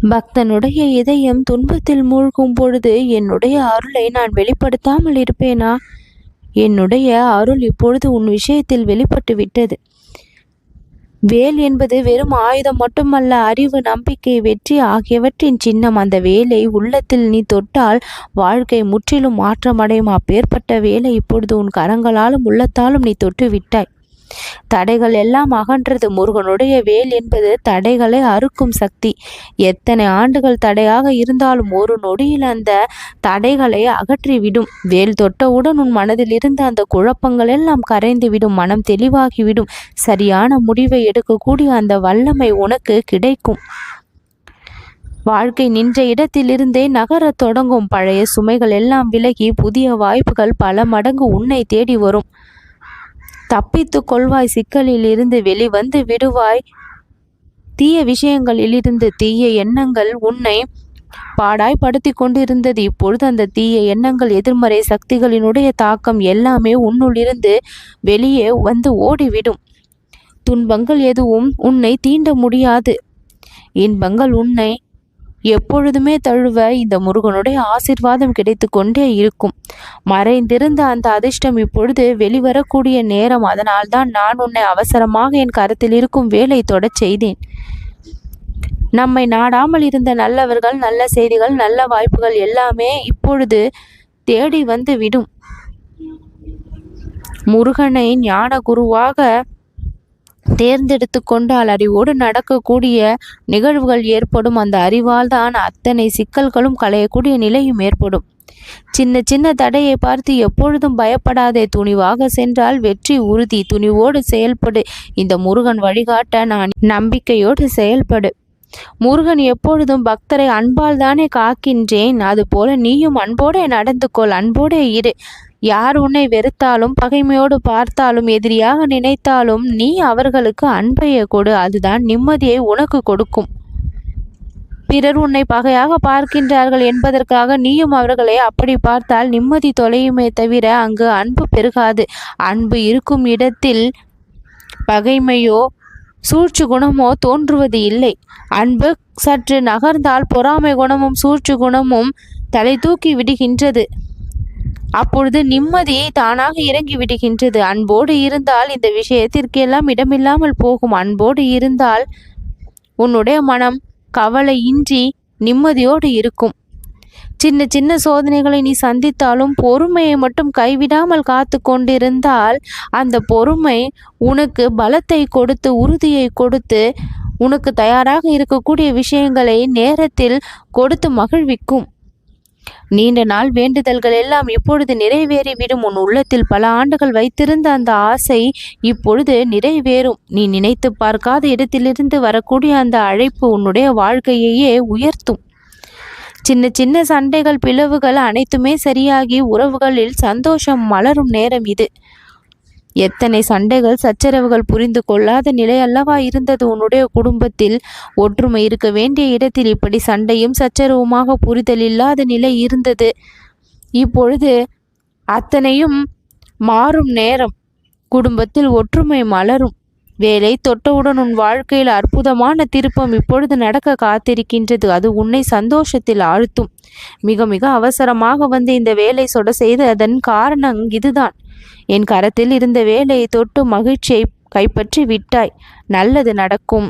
பக்தனுடைய இதயம் துன்பத்தில் மூழ்கும் பொழுது என்னுடைய அருளை நான் வெளிப்படுத்தாமல் இருப்பேனா? என்னுடைய அருள் இப்பொழுது உன் விஷயத்தில் வெளிப்பட்டு விட்டது. வேல் என்பது வெறும் ஆயுதம் மட்டுமல்ல, அறிவு, நம்பிக்கை, வெற்றி ஆகியவற்றின் சின்னம். அந்த வேலை உள்ளத்தில் நீ தொட்டால் வாழ்க்கை முற்றிலும் மாற்றமடையும். அப்பேற்பட்ட வேலை இப்பொழுது உன் கரங்களாலும் உள்ளத்தாலும் நீ தொட்டு விட்டாய். தடைகள் எல்லாம் அகன்றது. முருகனுடைய வேல் என்பது தடைகளை அறுக்கும் சக்தி. எத்தனை ஆண்டுகள் தடையாக இருந்தாலும் ஒரு நொடியில் அந்த தடைகளை அகற்றிவிடும். வேல் தொட்டவுடன் உன் மனதில் இருந்த அந்த குழப்பங்கள் எல்லாம் கரைந்துவிடும். மனம் தெளிவாகிவிடும். சரியான முடிவை எடுக்கக்கூடிய அந்த வல்லமை உனக்கு கிடைக்கும். வாழ்க்கை நின்ற இடத்திலிருந்தே நகரத் தொடங்கும். பழைய சுமைகள் எல்லாம் விலகி புதிய வாய்ப்புகள் பல மடங்கு உன்னை தேடி வரும். தப்பித்து கொள்வாய். சிக்கலில் இருந்து வெளிவந்து விடுவாய். தீய விஷயங்களிலிருந்து, தீய எண்ணங்கள் உன்னை பாடாய்படுத்தி கொண்டிருந்தது. இப்பொழுது அந்த தீய எண்ணங்கள், எதிர்மறை சக்திகளினுடைய தாக்கம் எல்லாமே உன்னுள்ளிருந்து வெளியே வந்து ஓடிவிடும். துன்பங்கள் எதுவும் உன்னை தீண்ட முடியாது. இன்பங்கள் உன்னை எப்பொழுதுமே தழுவ இந்த முருகனுடைய ஆசீர்வாதம் கிடைத்து கொண்டே இருக்கும். மறைந்திருந்த அந்த அதிர்ஷ்டம் இப்பொழுது வெளிவரக்கூடிய நேரம். அதனால்தான் நான் உன்னை அவசரமாக என் கரத்தில் இருக்கும் வேலை தொடச் செய்தேன். நம்மை நாடாமல் இருந்த நல்லவர்கள், நல்ல செய்திகள், நல்ல வாய்ப்புகள் எல்லாமே இப்பொழுது தேடி வந்து விடும். முருகனை ஞான குருவாக தேர்ந்தெடுத்து கொண்டால் அறிவோடு நடக்கக்கூடிய நிகழ்வுகள் ஏற்படும். அந்த அறிவால் தான் அத்தனை சிக்கல்களும் களையக்கூடிய நிலையும் ஏற்படும். சின்ன சின்ன தடையை பார்த்து எப்பொழுதும் பயப்படாதே. துணிவாக சென்றால் வெற்றி உறுதி. துணிவோடு செயல்படு. இந்த முருகன் வழிகாட்ட நான் நம்பிக்கையோடு செயல்படு. முருகன் எப்பொழுதும் பக்தரை அன்பால் தானே காக்கின்றேன். அதுபோல நீயும் அன்போடே நடந்து கொள். அன்போடே இரு. யார் உன்னை வெறுத்தாலும், பகைமையோடு பார்த்தாலும், எதிரியாக நினைத்தாலும் நீ அவர்களுக்கு அன்பையை கொடு. அதுதான் நிம்மதியை உனக்கு கொடுக்கும். பிறர் உன்னை பகையாக பார்க்கின்றார்கள் என்பதற்காக நீயும் அவர்களை அப்படி பார்த்தால் நிம்மதி தொலையுமே தவிர அங்கு அன்பு பெருகாது. அன்பு இருக்கும் இடத்தில் பகைமையோ சூழ்ச்சி குணமோ தோன்றுவது இல்லை. அன்பு சற்று நகர்ந்தால் பொறாமை குணமும் சூழ்ச்சி குணமும் தலை தூக்கி விடுகின்றது. அப்பொழுது நிம்மதி தானாக இறங்கி விடுகின்றது. அன்போடு இருந்தால் இந்த விஷயத்திற்கெல்லாம் இடமில்லாமல் போகும். அன்போடு இருந்தால் உன்னுடைய மனம் கவலையின்றி நிம்மதியோடு இருக்கும். சின்ன சின்ன சோதனைகளை நீ சந்தித்தாலும் பொறுமையை மட்டும் கைவிடாமல் காத்து கொண்டிருந்தால் அந்த பொறுமை உனக்கு பலத்தை கொடுத்து, உறுதியை கொடுத்து, உனக்கு தயாராக இருக்கக்கூடிய விஷயங்களை நேரத்தில் கொடுத்து மகிழ்விக்கும். நீண்ட நாள் வேண்டுதல்கள் எல்லாம் இப்பொழுது நிறைவேறிவிடும். உன் உள்ளத்தில் பல ஆண்டுகள் வைத்திருந்த அந்த ஆசை இப்பொழுது நிறைவேறும். நீ நினைத்து பார்க்காத இடத்திலிருந்து வரக்கூடிய அந்த அழைப்பு உன்னுடைய வாழ்க்கையையே உயர்த்தும். சின்ன சின்ன சண்டைகள், பிளவுகள் அனைத்துமே சரியாகி உறவுகளில் சந்தோஷம் மலரும் நேரம் இது. எத்தனை சண்டைகள், சச்சரவுகள், புரிந்து கொள்ளாத நிலை அல்லவா இருந்தது உன்னுடைய குடும்பத்தில். ஒற்றுமை இருக்க வேண்டிய இடத்தில் இப்படி சண்டையும் சச்சரவுமாக புரிதல் இல்லாத நிலை இருந்தது. இப்பொழுது அத்தனையும் மாறும் நேரம். குடும்பத்தில் ஒற்றுமை மலரும். வேலை தொட்டவுடன் உன் வாழ்க்கையில் அற்புதமான திருப்பம் இப்பொழுது நடக்க காத்திருக்கின்றது. அது உன்னை சந்தோஷத்தில் ஆழ்த்தும். மிக மிக அவசரமாக வந்து இந்த வேலை செய்ததன் காரணம் இதுதான். என் கரத்தில் இருந்த வேலையை தொட்டு மகிழ்ச்சியை கைப்பற்றி விட்டாய். நல்லது நடக்கும்.